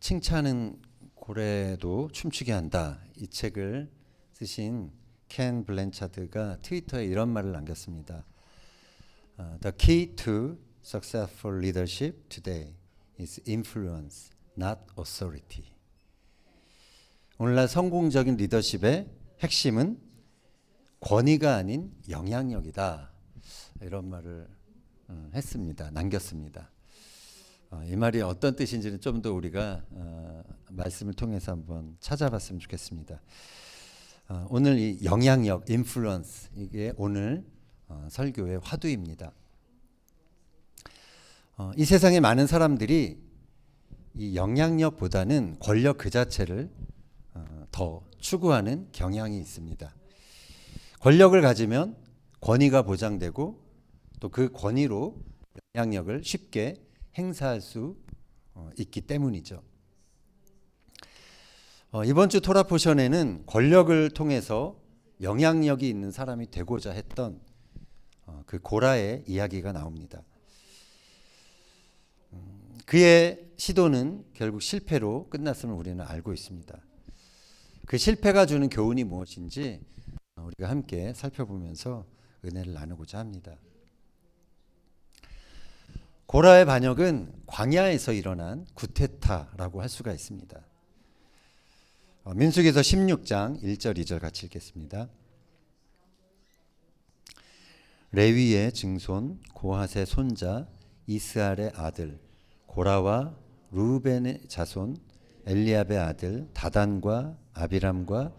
칭찬은 고래도 춤추게 한다. 이 책을 쓰신 켄 블랜차드가 트위터에 이런 말을 남겼습니다. The key to successful leadership today is influence, not authority. 오늘날 성공적인 리더십의 핵심은 권위가 아닌 영향력이다. 이런 말을 했습니다. 남겼습니다. 이 말이 어떤 뜻인지는 좀 더 우리가 말씀을 통해서 한번 찾아봤으면 좋겠습니다. 오늘 이 영향력, 인플루언스, 이게 오늘 설교의 화두입니다. 이 세상에 많은 사람들이 이 영향력보다는 권력 그 자체를 더 추구하는 경향이 있습니다. 권력을 가지면 권위가 보장되고 또 그 권위로 영향력을 쉽게 행사할 수 있기 때문이죠. 이번 주 토라 포션에는 권력을 통해서 영향력이 있는 사람이 되고자 했던 그 고라의 이야기가 나옵니다. 그의 시도는 결국 실패로 끝났음을 우리는 알고 있습니다. 그 실패가 주는 교훈이 무엇인지 우리가 함께 살펴보면서 은혜를 나누고자 합니다. 고라의 반역은 광야에서 일어난 구테타라고 할 수가 있습니다. 민수기서 16장 1절 2절 같이 읽겠습니다. 레위의 증손 고핫의 손자 이스알의 아들 고라와 루벤의 자손 엘리압의 아들 다단과 아비람과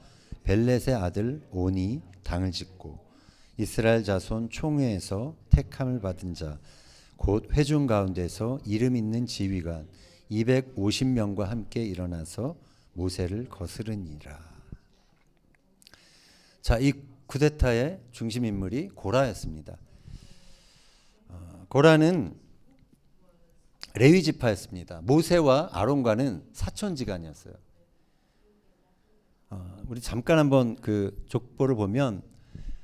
벨렛의 아들 온이 당을 짓고 이스라엘 자손 총회에서 택함을 받은 자 곧 회중 가운데서 이름 있는 지휘관 250명과 함께 일어나서 모세를 거스르니라. 자, 이 쿠데타의 중심 인물이 고라였습니다. 고라는 레위 지파였습니다. 모세와 아론과는 사촌지간이었어요. 우리 잠깐 한번 그 족보를 보면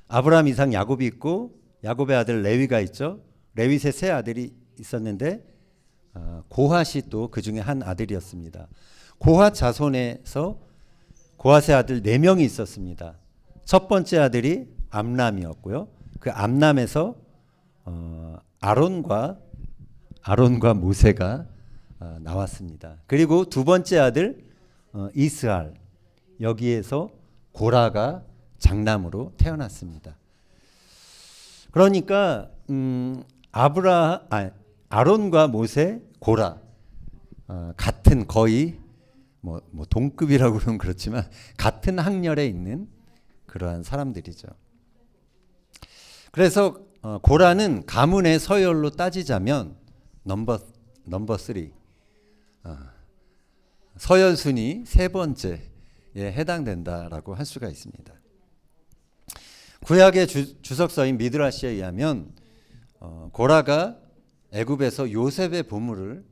아브라함, 이삭, 야곱이 있고 야곱의 아들 레위가 있죠. 레윗의 세 아들이 있었는데 고핫이 또 그 중에 한 아들이었습니다. 고핫 자손에서 고핫의 아들 4명이 있었습니다. 첫 번째 아들이 암람이었고요. 그 암람에서 아론과 모세가 나왔습니다. 그리고 두 번째 아들 이스알, 여기에서 고라가 장남으로 태어났습니다. 그러니까 아론과 모세, 고라 같은 거의 뭐 동급이라고 그러면 그렇지만 같은 학렬에 있는 그러한 사람들이죠. 그래서 고라는 가문의 서열로 따지자면 넘버 3, 서열 순위 세 번째에 해당된다라고 할 수가 있습니다. 구약의 주석서인 미드라시에 의하면 고라가 애굽에서 요셉의 보물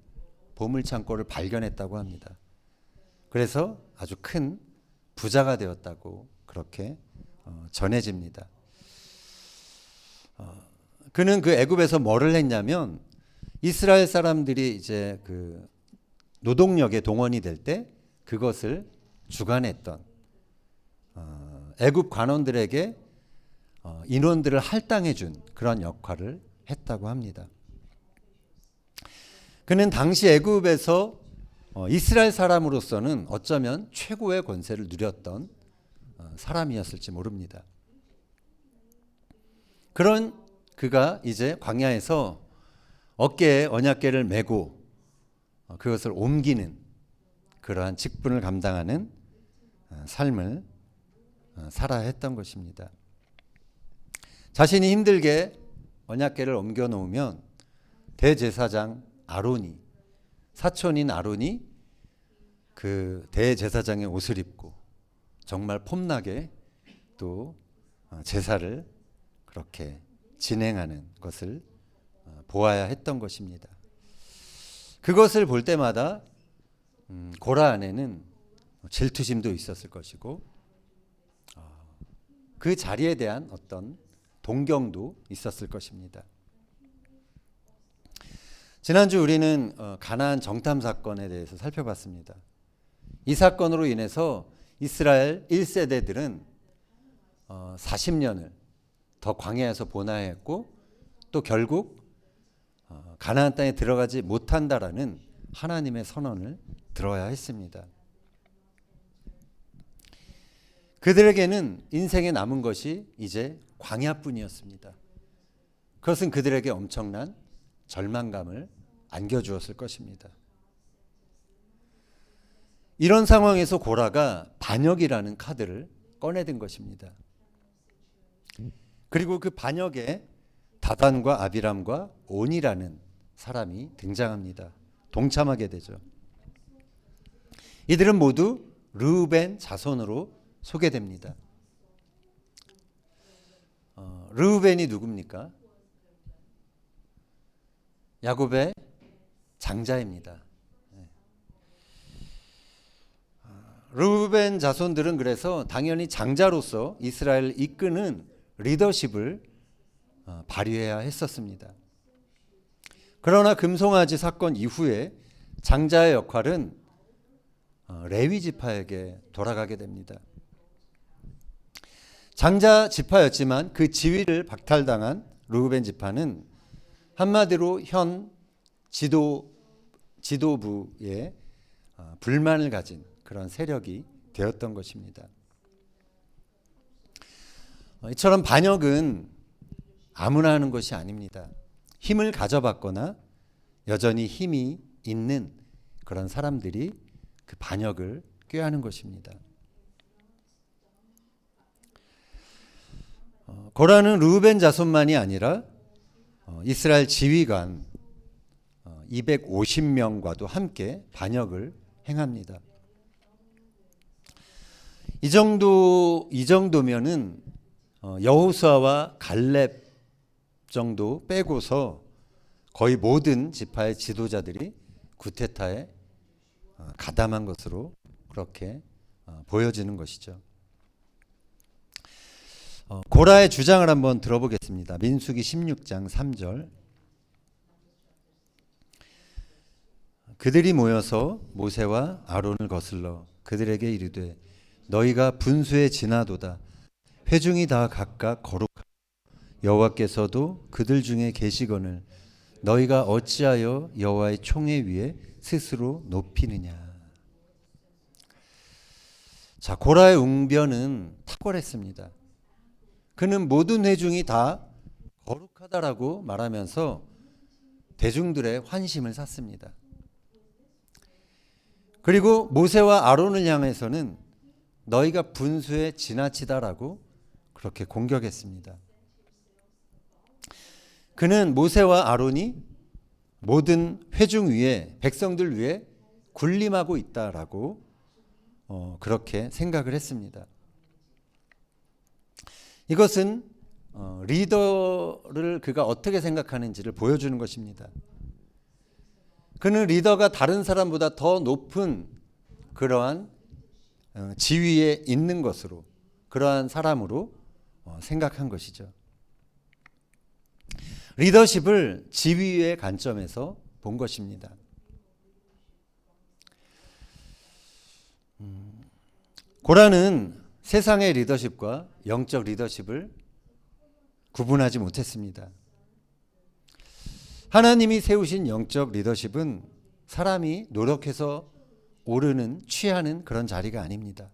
창고를 발견했다고 합니다. 그래서 아주 큰 부자가 되었다고 그렇게 전해집니다. 그는 그 애굽에서 뭐를 했냐면 이스라엘 사람들이 이제 그 노동력에 동원이 될 때 그것을 주관했던 애굽 관원들에게 인원들을 할당해 준 그런 역할을 했다고 합니다. 그는 당시 애굽에서 이스라엘 사람으로서는 어쩌면 최고의 권세를 누렸던 사람이었을지 모릅니다. 그런 그가 이제 광야에서 어깨에 언약궤를 메고 그것을 옮기는 그러한 직분을 감당하는 삶을 살아야 했던 것입니다. 자신이 힘들게 언약궤를 옮겨 놓으면 대제사장 아론이, 사촌인 아론이 그 대제사장의 옷을 입고 정말 폼나게 또 제사를 그렇게 진행하는 것을 보아야 했던 것입니다. 그것을 볼 때마다 고라 안에는 질투심도 있었을 것이고 그 자리에 대한 어떤 동경도 있었을 것입니다. 지난주 우리는 가나안 정탐 사건에 대해서 살펴봤습니다. 이 사건으로 인해서 이스라엘 1세대들은 40년을 더 광야에서 보내했고 또 결국 가나안 땅에 들어가지 못한다라는 하나님의 선언을 들어야 했습니다. 그들에게는 인생에 남은 것이 이제 광야뿐이었습니다. 그것은 그들에게 엄청난 절망감을 안겨주었을 것입니다. 이런 상황에서 고라가 반역이라는 카드를 꺼내든 것입니다. 그리고 그 반역에 다단과 아비람과 온이라는 사람이 등장합니다. 동참하게 되죠. 이들은 모두 르우벤 자손으로 소개됩니다. 르우벤이 누굽니까? 야곱의 장자입니다. 르우벤 자손들은 그래서 당연히 장자로서 이스라엘을 이끄는 리더십을 발휘해야 했었습니다. 그러나 금송아지 사건 이후에 장자의 역할은 레위 지파에게 돌아가게 됩니다. 장자 지파였지만 그 지위를 박탈당한 르우벤 지파는 한마디로 현 지도부에 불만을 가진 그런 세력이 되었던 것입니다. 이처럼 반역은 아무나 하는 것이 아닙니다. 힘을 가져봤거나 여전히 힘이 있는 그런 사람들이 그 반역을 꾀하는 것입니다. 고라는 르우벤 자손만이 아니라 이스라엘 지휘관 250명과도 함께 반역을 행합니다. 이 정도면은 여호수아와 갈렙 정도 빼고서 거의 모든 지파의 지도자들이 구테타에 가담한 것으로 그렇게 보여지는 것이죠. 고라의 주장을 한번 들어보겠습니다. 민수기 16장 3절. 그들이 모여서 모세와 아론을 거슬러 그들에게 이르되 너희가 분수에 지나도다. 회중이 다 각각 거룩하고 여호와께서도 그들 중에 계시거늘 너희가 어찌하여 여호와의 총회 위에 스스로 높이느냐. 자, 고라의 웅변은 탁월했습니다. 그는 모든 회중이 다 거룩하다라고 말하면서 대중들의 환심을 샀습니다. 그리고 모세와 아론을 향해서는 너희가 분수에 지나치다라고 그렇게 공격했습니다. 그는 모세와 아론이 모든 회중 위에 백성들 위에 군림하고 있다라고 그렇게 생각을 했습니다. 이것은 리더를 그가 어떻게 생각하는지를 보여주는 것입니다. 그는 리더가 다른 사람보다 더 높은 그러한 지위에 있는 것으로 그러한 사람으로 생각한 것이죠. 리더십을 지위의 관점에서 본 것입니다. 고라는 세상의 리더십과 영적 리더십을 구분하지 못했습니다. 하나님이 세우신 영적 리더십은 사람이 노력해서 오르는, 취하는 그런 자리가 아닙니다.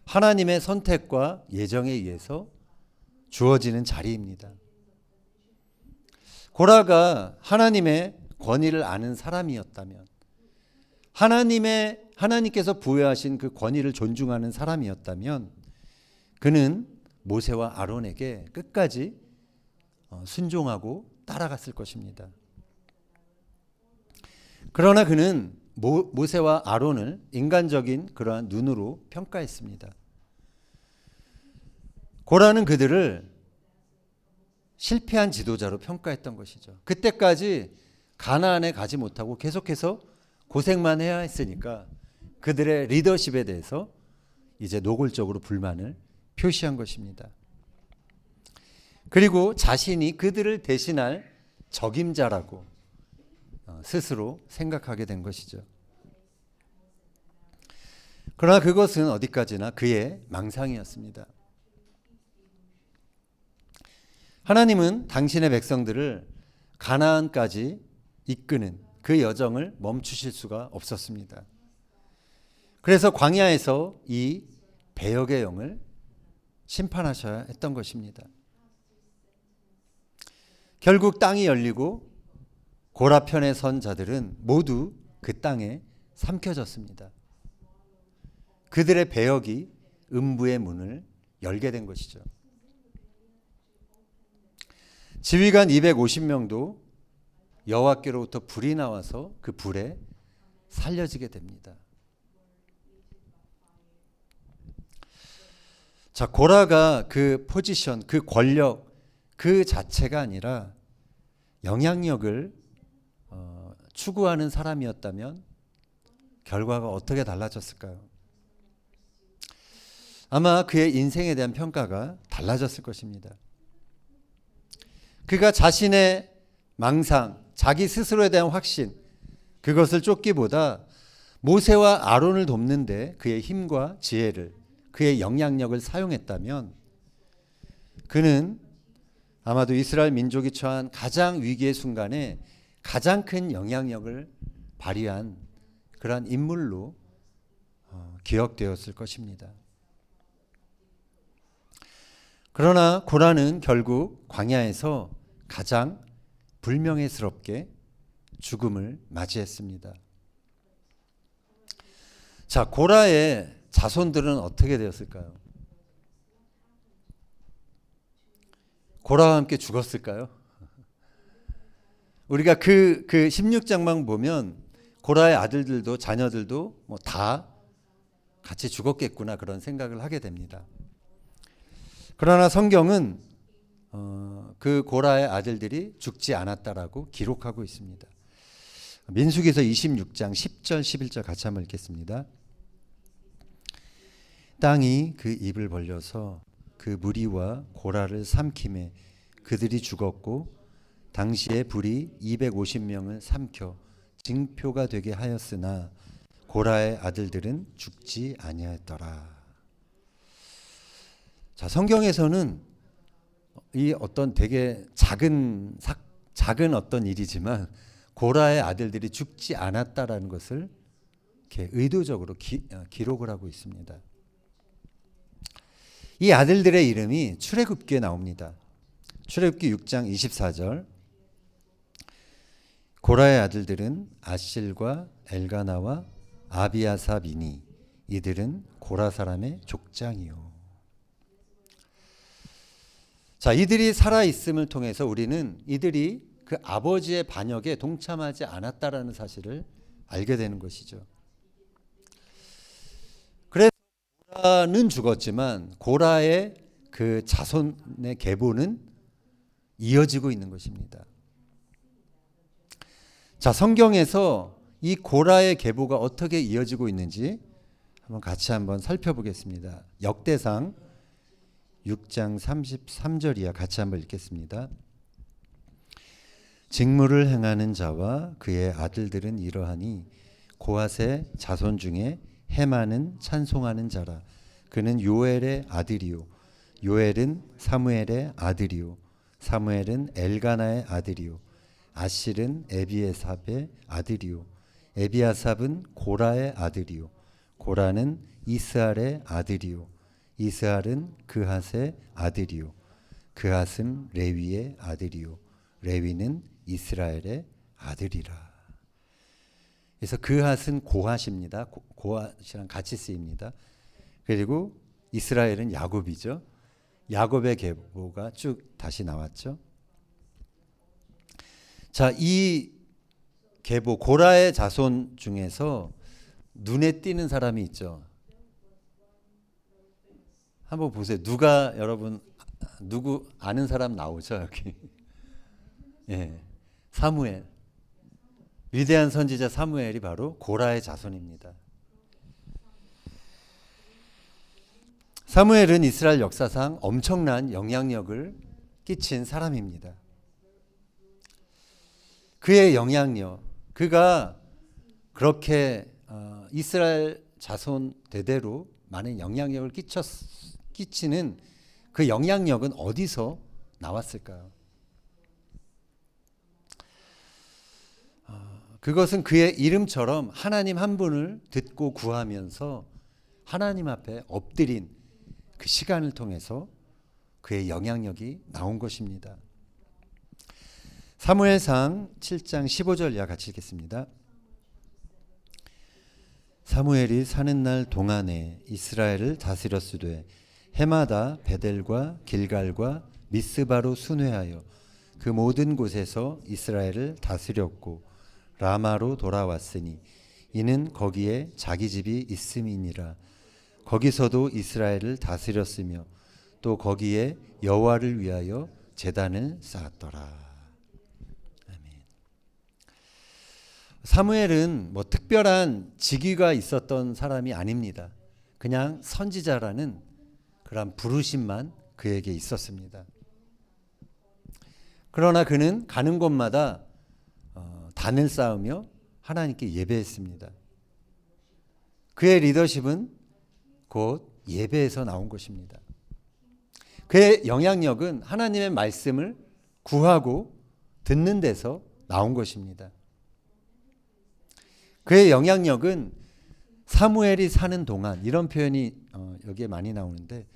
하나님의 선택과 예정에 의해서 주어지는 자리입니다. 고라가 하나님의 권위를 아는 사람이었다면, 하나님께서 부여하신 그 권위를 존중하는 사람이었다면, 그는 모세와 아론에게 끝까지 순종하고 따라갔을 것입니다. 그러나 그는 모세와 아론을 인간적인 그러한 눈으로 평가했습니다. 고라는 그들을 실패한 지도자로 평가했던 것이죠. 그때까지 가나안에 가지 못하고 계속해서 고생만 해야 했으니까 그들의 리더십에 대해서 이제 노골적으로 불만을 표시한 것입니다. 그리고 자신이 그들을 대신할 적임자라고 스스로 생각하게 된 것이죠. 그러나 그것은 어디까지나 그의 망상이었습니다. 하나님은 당신의 백성들을 가나안까지 이끄는 그 여정을 멈추실 수가 없었습니다. 그래서 광야에서 이 배역의 영을 심판하셔야 했던 것입니다. 결국 땅이 열리고 고라 편에 선 자들은 모두 그 땅에 삼켜졌습니다. 그들의 배역이 음부의 문을 열게 된 것이죠. 지휘관 250명도 여호와께로부터 불이 나와서 그 불에 살려지게 됩니다. 자, 고라가 그 포지션, 그 권력 그 자체가 아니라 영향력을 추구하는 사람이었다면 결과가 어떻게 달라졌을까요? 아마 그의 인생에 대한 평가가 달라졌을 것입니다. 그가 자신의 망상, 자기 스스로에 대한 확신, 그것을 쫓기보다 모세와 아론을 돕는데 그의 힘과 지혜를, 그의 영향력을 사용했다면 그는 아마도 이스라엘 민족이 처한 가장 위기의 순간에 가장 큰 영향력을 발휘한 그러한 인물로 기억되었을 것입니다. 그러나 고라는 결국 광야에서 가장 불명예스럽게 죽음을 맞이했습니다. 자, 고라의 자손들은 어떻게 되었을까요? 고라와 함께 죽었을까요? 우리가 그 16장만 보면 고라의 아들들도 자녀들도 뭐 다 같이 죽었겠구나 그런 생각을 하게 됩니다. 그러나 성경은 그 고라의 아들들이 죽지 않았다라고 기록하고 있습니다. 민수기서 26장 10절 11절 같이 한번 읽겠습니다. 땅이 그 입을 벌려서 그 무리와 고라를 삼킴에 그들이 죽었고 당시에 불이 250명을 삼켜 징표가 되게 하였으나 고라의 아들들은 죽지 아니하였더라. 자, 성경에서는 이 어떤 되게 작은 어떤 일이지만 고라의 아들들이 죽지 않았다라는 것을 이렇게 의도적으로 기록을 하고 있습니다. 이 아들들의 이름이 출애굽기에 나옵니다. 출애굽기 6장 24절. 고라의 아들들은 아실과 엘가나와 아비아삽이니 이들은 고라 사람의 족장이요. 자, 이들이 살아있음을 통해서 우리는 이들이 그 아버지의 반역에 동참하지 않았다라는 사실을 알게 되는 것이죠. 그래서 고라는 죽었지만 고라의 그 자손의 계보는 이어지고 있는 것입니다. 자, 성경에서 이 고라의 계보가 어떻게 이어지고 있는지 같이 한번 살펴보겠습니다. 역대상 6장 33절이야 같이 한번 읽겠습니다. 직무를 행하는 자와 그의 아들들은 이러하니 고핫의 자손 중에 헤만은 찬송하는 자라. 그는 요엘의 아들이요 요엘은 사무엘의 아들이요 사무엘은 엘가나의 아들이요 아실은 에비에삽의 아들이요 에비아삽은 고라의 아들이요 고라는 이스알의 아들이요 이스알은 그핫의 아들이요 그핫은 레위의 아들이요 레위는 이스라엘의 아들이라. 그래서 그핫은 고핫입니다. 고핫이랑 같이 쓰입니다. 그리고 이스라엘은 야곱이죠. 야곱의 계보가 쭉 다시 나왔죠. 자, 이 계보 고라의 자손 중에서 눈에 띄는 사람이 있죠. 한번 보세요. 누구 아는 사람 나오죠 여기? 예, 사무엘. 위대한 선지자 사무엘이 바로 고라의 자손입니다. 사무엘은 이스라엘 역사상 엄청난 영향력을 끼친 사람입니다. 그의 영향력, 그가 그렇게 이스라엘 자손 대대로 많은 영향력을 끼치는 그 영향력은 어디서 나왔을까요? 그것은 그의 이름처럼 하나님 한 분을 듣고 구하면서 하나님 앞에 엎드린 그 시간을 통해서 그의 영향력이 나온 것입니다. 사무엘상 7장 15절 이하 같이 읽겠습니다. 사무엘이 사는 날 동안에 이스라엘을 다스렸으되 해마다 베델과 길갈과 미스바로 순회하여 그 모든 곳에서 이스라엘을 다스렸고 라마로 돌아왔으니 이는 거기에 자기 집이 있음이니라. 거기서도 이스라엘을 다스렸으며 또 거기에 여호와를 위하여 제단을 쌓았더라. 사무엘은 뭐 특별한 직위가 있었던 사람이 아닙니다. 그냥 선지자라는 그런 부르심만 그에게 있었습니다. 그러나 그는 가는 곳마다 단을 쌓으며 하나님께 예배했습니다. 그의 리더십은 곧 예배에서 나온 것입니다. 그의 영향력은 하나님의 말씀을 구하고 듣는 데서 나온 것입니다. 그의 영향력은 사무엘이 사는 동안, 이런 표현이 여기에 많이 나오는데,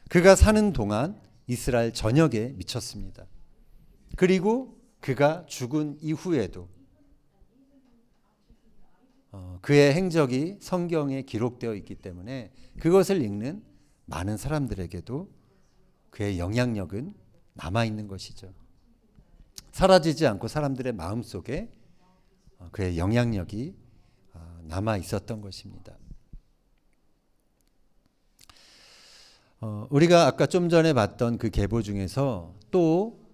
그가 사는 동안 이스라엘 전역에 미쳤습니다. 그리고 그가 죽은 이후에도 그의 행적이 성경에 기록되어 있기 때문에 그것을 읽는 많은 사람들에게도 그의 영향력은 남아있는 것이죠. 사라지지 않고 사람들의 마음속에 그의 영향력이 남아 있었던 것입니다. 우리가 아까 좀 전에 봤던 그 계보 중에서 또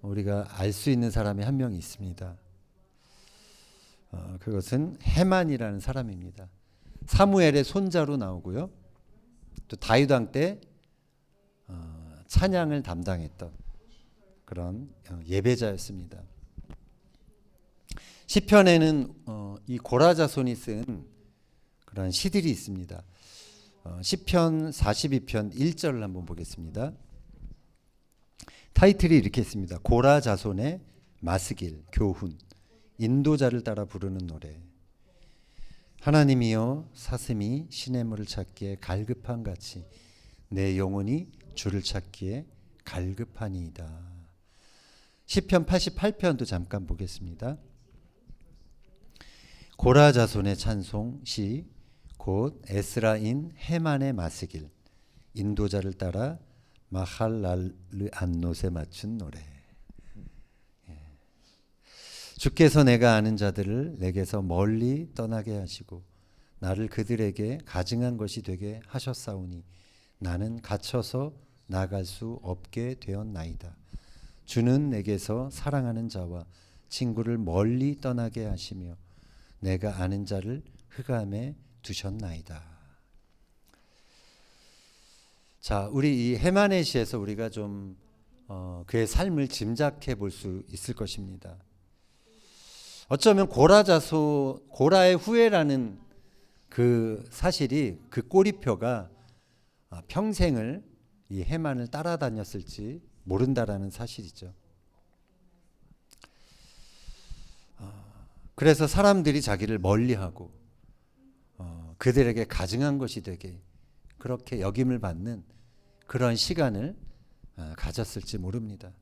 우리가 알 수 있는 사람이 한 명 있습니다. 그것은 헤만이라는 사람입니다. 사무엘의 손자로 나오고요. 또 다윗 왕 때 찬양을 담당했던 그런 예배자였습니다. 시편에는 이 고라 자손이 쓴 그런 시들이 있습니다. 시편 42편 1절을 한번 보겠습니다. 타이틀이 이렇게 있습니다. 고라 자손의 마스길, 교훈, 인도자를 따라 부르는 노래. 하나님이여 사슴이 시냇물을 찾기에 갈급한 같이 내 영혼이 주를 찾기에 갈급하니이다. 시편 88편도 잠깐 보겠습니다. 고라 자손의 찬송 시 곧 에스라인 헤만의 마스길, 인도자를 따라 마할랄르 안롯에 맞춘 노래. 주께서 내가 아는 자들을 내게서 멀리 떠나게 하시고 나를 그들에게 가증한 것이 되게 하셨사오니 나는 갇혀서 나갈 수 없게 되었나이다. 주는 내게서 사랑하는 자와 친구를 멀리 떠나게 하시며 내가 아는 자를 흑암에 두셨나이다. 자, 우리 이 헤만의 시에서 우리가 좀 그의 삶을 짐작해 볼 수 있을 것입니다. 어쩌면 고라의 후예라는 그 사실이, 그 꼬리표가 평생을 이 헤만을 따라다녔을지 모른다라는 사실이죠. 그래서 사람들이 자기를 멀리하고 그들에게 가증한 것이 되게 그렇게 여김을 받는 그런 시간을 가졌을지 모릅니다.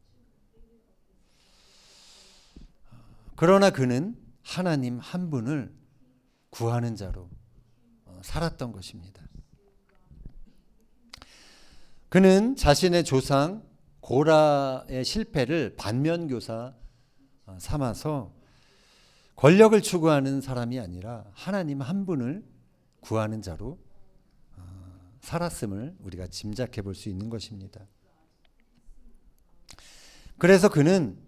그러나 그는 하나님 한 분을 구하는 자로 살았던 것입니다. 그는 자신의 조상 고라의 실패를 반면교사 삼아서 권력을 추구하는 사람이 아니라 하나님 한 분을 구하는 자로 살았음을 우리가 짐작해 볼 수 있는 것입니다. 그래서 그는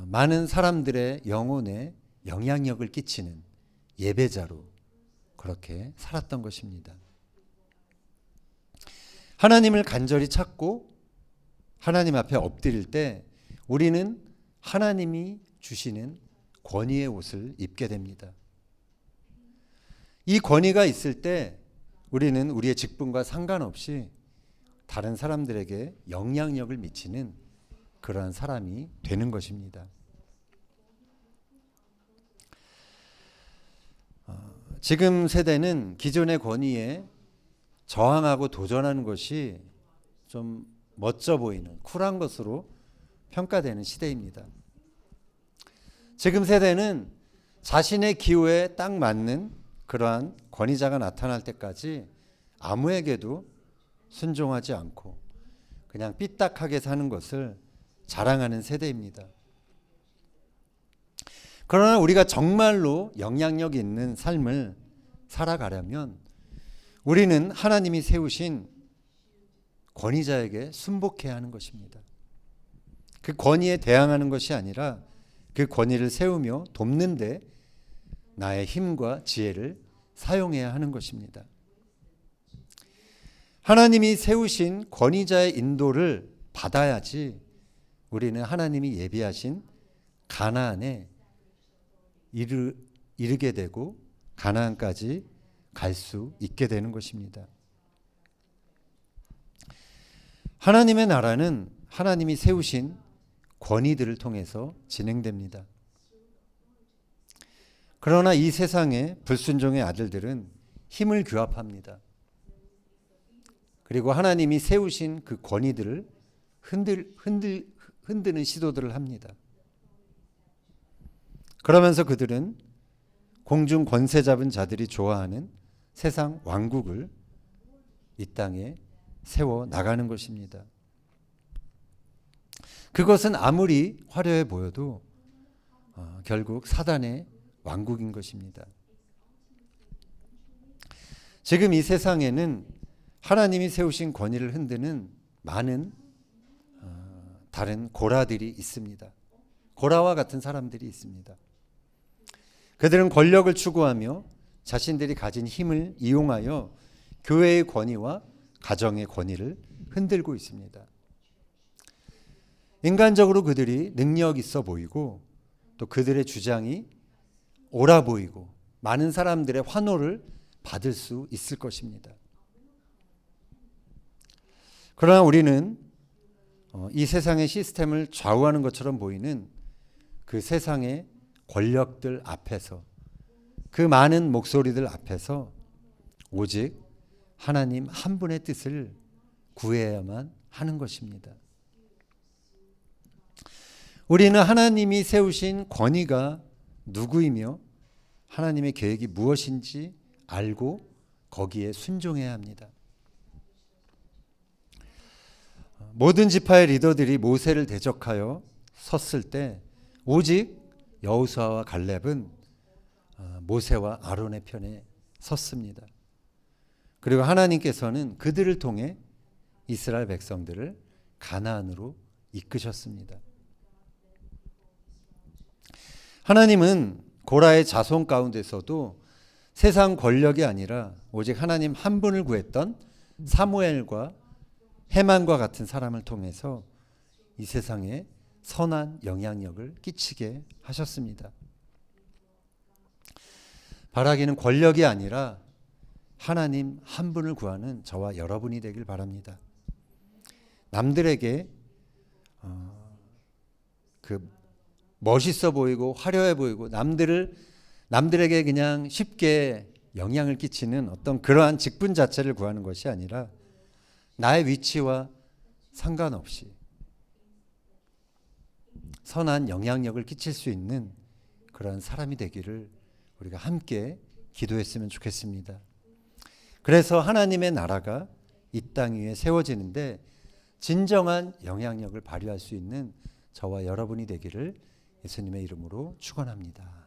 많은 사람들의 영혼에 영향력을 끼치는 예배자로 그렇게 살았던 것입니다. 하나님을 간절히 찾고 하나님 앞에 엎드릴 때 우리는 하나님이 주시는 권위의 옷을 입게 됩니다. 이 권위가 있을 때 우리는 우리의 직분과 상관없이 다른 사람들에게 영향력을 미치는 그러한 사람이 되는 것입니다. 지금 세대는 기존의 권위에 저항하고 도전하는 것이 좀 멋져 보이는 쿨한 것으로 평가되는 시대입니다. 지금 세대는 자신의 기호에 딱 맞는 그러한 권위자가 나타날 때까지 아무에게도 순종하지 않고 그냥 삐딱하게 사는 것을 자랑하는 세대입니다. 그러나 우리가 정말로 영향력 있는 삶을 살아가려면 우리는 하나님이 세우신 권위자에게 순복해야 하는 것입니다. 그 권위에 대항하는 것이 아니라 그 권위를 세우며 돕는 데 나의 힘과 지혜를 사용해야 하는 것입니다. 하나님이 세우신 권위자의 인도를 받아야지 우리는 하나님이 예비하신 가나안에 이르게 되고 가나안까지 갈 수 있게 되는 것입니다. 하나님의 나라는 하나님이 세우신 권위들을 통해서 진행됩니다. 그러나 이 세상의 불순종의 아들들은 힘을 규합합니다. 그리고 하나님이 세우신 그 권위들을 흔드는 시도들을 합니다. 그러면서 그들은 공중 권세 잡은 자들이 좋아하는 세상 왕국을 이 땅에 세워 나가는 것입니다. 그것은 아무리 화려해 보여도 결국 사단의 왕국인 것입니다. 지금 이 세상에는 하나님이 세우신 권위를 흔드는 많은 다른 고라들이 있습니다. 고라와 같은 사람들이 있습니다. 그들은 권력을 추구하며 자신들이 가진 힘을 이용하여 교회의 권위와 가정의 권위를 흔들고 있습니다. 인간적으로 그들이 능력 있어 보이고 또 그들의 주장이 옳아 보이고 많은 사람들의 환호를 받을 수 있을 것입니다. 그러나 우리는 이 세상의 시스템을 좌우하는 것처럼 보이는 그 세상의 권력들 앞에서 그 많은 목소리들 앞에서 오직 하나님 한 분의 뜻을 구해야만 하는 것입니다. 우리는 하나님이 세우신 권위가 누구이며 하나님의 계획이 무엇인지 알고 거기에 순종해야 합니다. 모든 지파의 리더들이 모세를 대적하여 섰을 때 오직 여호수아와 갈렙은 모세와 아론의 편에 섰습니다. 그리고 하나님께서는 그들을 통해 이스라엘 백성들을 가나안으로 이끄셨습니다. 하나님은 고라의 자손 가운데서도 세상 권력이 아니라 오직 하나님 한 분을 구했던 사무엘과 해만과 같은 사람을 통해서 이 세상에 선한 영향력을 끼치게 하셨습니다. 바라기는 권력이 아니라 하나님 한 분을 구하는 저와 여러분이 되길 바랍니다. 남들에게 멋있어 보이고 화려해 보이고 남들에게 그냥 쉽게 영향을 끼치는 어떤 그러한 직분 자체를 구하는 것이 아니라 나의 위치와 상관없이 선한 영향력을 끼칠 수 있는 그런 사람이 되기를 우리가 함께 기도했으면 좋겠습니다. 그래서 하나님의 나라가 이 땅 위에 세워지는데 진정한 영향력을 발휘할 수 있는 저와 여러분이 되기를 예수님의 이름으로 축원합니다.